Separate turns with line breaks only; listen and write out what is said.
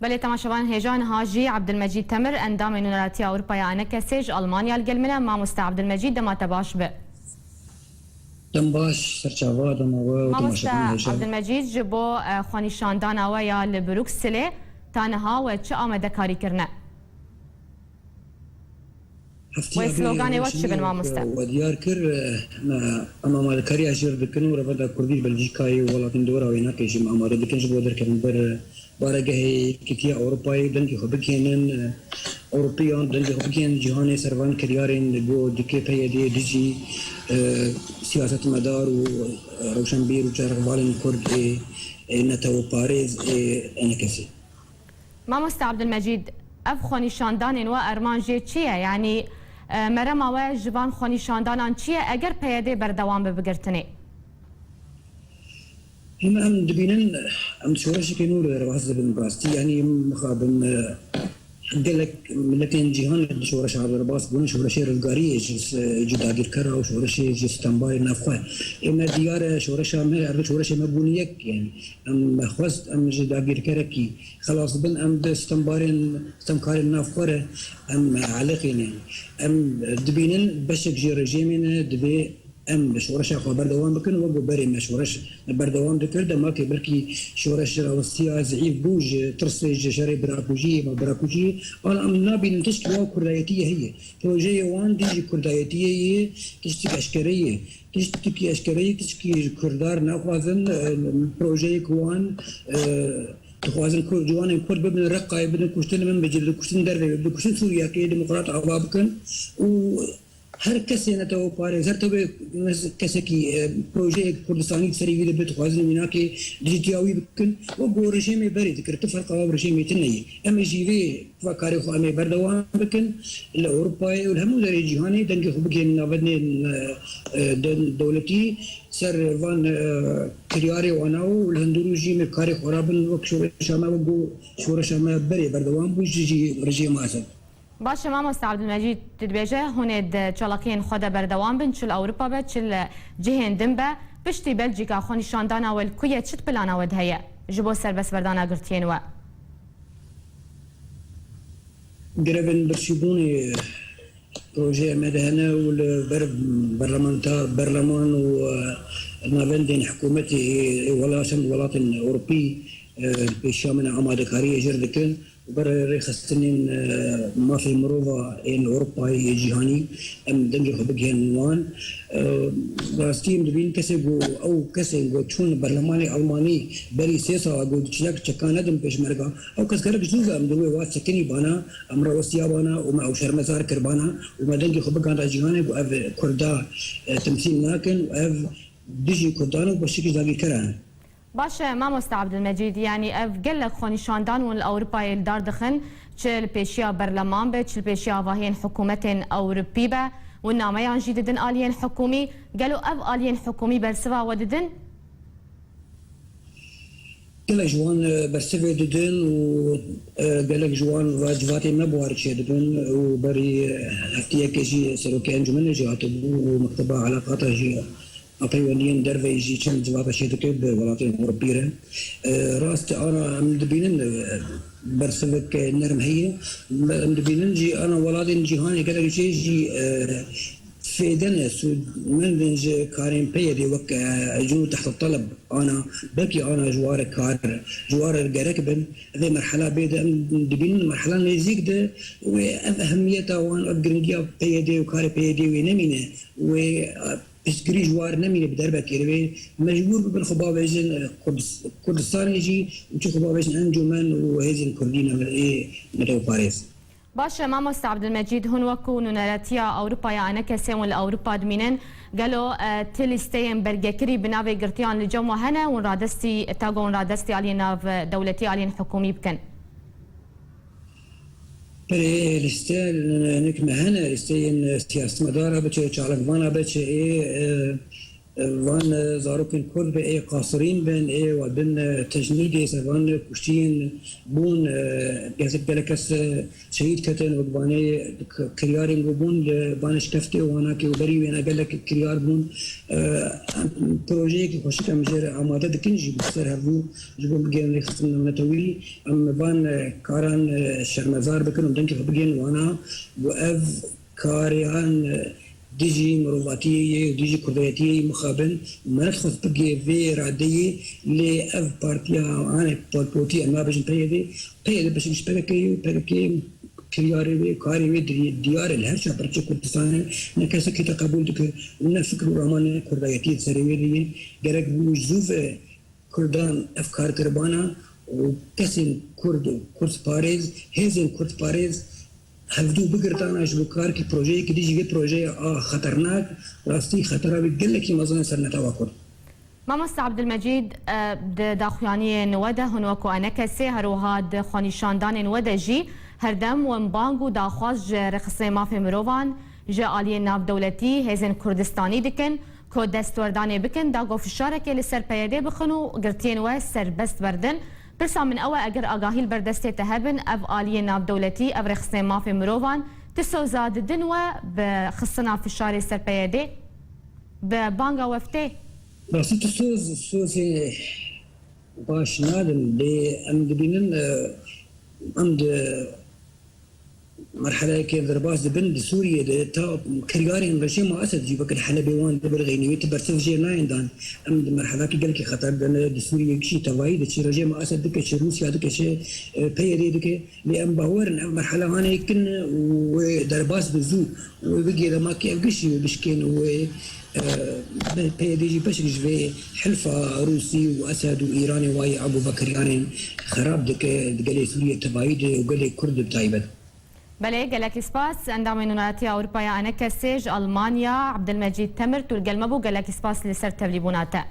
بله تماشاوان هیجان هاجی عبدالمجید تمر اندام نونراتی اروپای انکسیج آلمانیا الگلمنه ما مست عبدالمجید دما تباش به
دم باش سرچاوا دم و
ما مست
تماشاگران هیجان
عبدالمجید جبو خانیشاندان و یا لبروکسل تنها و چه آمده کاری کرنه و سلوگانی وقت شبن ما مست
و دیار کر اما مالکاری اشیر دکن و رفت کردی بلژیکایی و ولاتین دورا و اینا کشیم اما دکن جبو در کن بر بارگه کتی اروپایی دنگی خوب کنن اوروپیان دنگی خوب کنن جهان سروان کریارین بو دکی پیدی دیجی سیاست مدار و روشنبیر و جرغوالن کرد نتو پاریز انکسی
ما مست عبدالمجید اف خانیشاندان و ارمانجی چیه یعنی مرم و جوان خانیشاندان چیه اگر پیاده بردوام بگرتنی
هم دبینن هم شورش کنور رواز بن باستي يعني مخابن قال لك ملتين جهان شورش على الرباص بون شورش رزقاري جداگیر کرا و شورش جستنبای نفخه اما دیار شورش ما شورش ما بونيك يعني ام خواست ام جداگیر کرا کی خلاص بن ام دستنبارين استمكار نفخه ام علاقين يعني ام دبینن بشك جي رجيمنا دبي ام بشورش خو بردوام بکن و بو بری مشورش بردوام دکرد ما که برکی شورش روسیا ضعیف بوج ترسج شری براکوجی و براکوجی انا ام نابین تشکی و کردایتیه هي پروژه وان دی کردایتیه تشکی اشکریه تشکی اشکریه تشکی کردار نخوازن پروژه کوان تخوازن جوان کرد ببن رقای بدن کشتن من بجد کشتن در بدن کشتن سوریا که دموکرات عوابکن و هر کسی نتو پاره هر تو کسی کی پروژه کردستانی سری ویده بهت خوازن مینا که دیجیتیاوی بکن و گو رژیم بری ذکر تفرق او رژیم تنی ام جیوی فکاری خو ام بردوام بکن الاوروپای و الهم در جهانی دنگ خو بکن نابدن دولتی سر وان کریاری واناو الهندورو رژیم کاری خرابن و شورشما و گو شورشما بری بردوام بوجی رژیم اصل
باشه ما مست عبدالمجید تدبیجه هند چلاکین خود بردوام بن چل اوروپا به چل جهن دم به پشتی بلژیکا خونیشاندان اول کویه چت پلان ود هيا جبو سربس بردانا گرتین و
قربن برشيبوني بروجي مدهنة والبرلمان ونافندين حكومتي ولا شمل ولاطن أوروبي بشامن عماد كارية جردكن وبر خستنين ما في مروضة إن أوروبا جهاني أم دنجي خبجين وان براستيم دبين كسبوا أو كسبوا تشون برلماني ألماني بري سياسة أقول تشجع تكان ندم بيش مرجع أو كسكرك جزء أم دوي وات سكني بانا أم روسيا بانا وما أو شرمزار كربانا وما دنجي خبجان جهاني وأف كردا تمثيل ناكن وأف دجي كردانو بشكل زاوية كران
باشه ما مست عبدالمجید یعنی اف گلک خونیشاندان و الاوروپای دار دخن چل پیشیا برلمان به چل پیشیا واهین حکومت اوروپی به و نامه جدیدن آلین حکومی گلو اف آلین حکومی برسوا وددن
قالك جوان برسفي ددن وقالك جوان واجباتي ما بوارد ددن وبري هفتيه كيجي سلوكي انجمن جهات ومكتبه علاقات جي أطيونيين دربي يجي كم جواب شيء تكب ولاطين أوروبية راست أنا مدبينن برسلك نرم هي مدبينن جي أنا ولادين جهاني كذا شيء جي في دنس من دنج كارين بيدي وك جو تحت الطلب أنا بكي أنا جوار كار جوار الجركبن ذي مرحلة بيد مدبينن مرحلة نزيك ده وأهميتها وأنا أبجرنجيا بيدي وكار بيدي ونمينه و اسكري جوار نمي بدربه كيروي مجبور بالخبابيجن كردستان يجي وشو خبابيجن انجمن وهذه الكردين مدو باريس
باشه ما مست عبدالمجید هون وکو نونراتیا اوروپا یا انکسی و الاوروپا دمینن قالوا تلستين برجكري بنافي قرتيان لجمع هنا ونرادستي تاقون رادستي علي ناف دولتي علي حكومي بكن
بري لستان نكمة هنا لستين سياسة مدارة بتشي شعلق بانا بتشي وان زاروكن كل بأي قاصرين بين اي وبين تجنيدي سوان كشتين بون جازك بلكس شهيد كتن وباني كريارين بون بانش كفتي وانا كي وبري وانا قال لك كريار بون بروجي كي خوشك مجر اماده دكنجي بصير هبو جبو بجين خصنا متوي ام بان كاران شرمزار بكن دنك بجين وانا واف كاريان ديجي مرواتيه وديجي كرديتيه مخابن مرخص بقي في راديه لاف بارتيا انا بوتي انا باش نبيدي باش نشبكي كرياري كاري ديار الهرشة برشة كردستان نكاسة كي تقبل دك ونفكر رمان كرديتيه سريوي جرك وجوف كردان افكار كربانا وكسن كرد باريز هزن كرد باريز هفدو بقرتانا جبوكار كي بروجي كي ديجي بروجي خطرناك راستي خطره بتقلك كي مازال سنه تواكل
ماما عبد المجيد داخواني نوده هنوكو انكسي هروهاد خانيشاندان نوده جي هردم ومبانگو داخواز رخصه مافي مروان جا آلية ناف دولتي هزن كردستاني دكن كو دستورداني بكن داغو فشارك لسر بيادي بخنو قرتين وسر بست بردن برسا من أول أجر أجاهيل بردستي تهبن أف آلية ناف دولتي أف رخصة ما في مروفان تسو زاد دنوة بخصنا في الشارع السربيادي ببانغا وفتي
بس تسوز باش نادم بأمد بينن عند مرحلة كي ضرباز بند سوريا تا كريارين رجيم أسد جيبك الحلبي وان دبرغيني ويتبرسف جيناين دان أمد مرحلة كي قال كي خطر دنا سوريا كشي تواي دشي رجيم أسد دك شي روسيا دك شي بيري دك لأن باورن مرحلة هاني كن ودرباز بزو وبقي لما كي أبقشي بشكين و بيدي بشرج في حلفة روسي وأسد وإيراني واي أبو بكريانين خراب دك قال سوريا توايد وقال كرد بتايبت
بله گلک سپاس اندام نوناتی اروپا یا انکسیج المانیا عبد المجید تمر تول گلمبو گلک سپاس لسر تبلیبوناته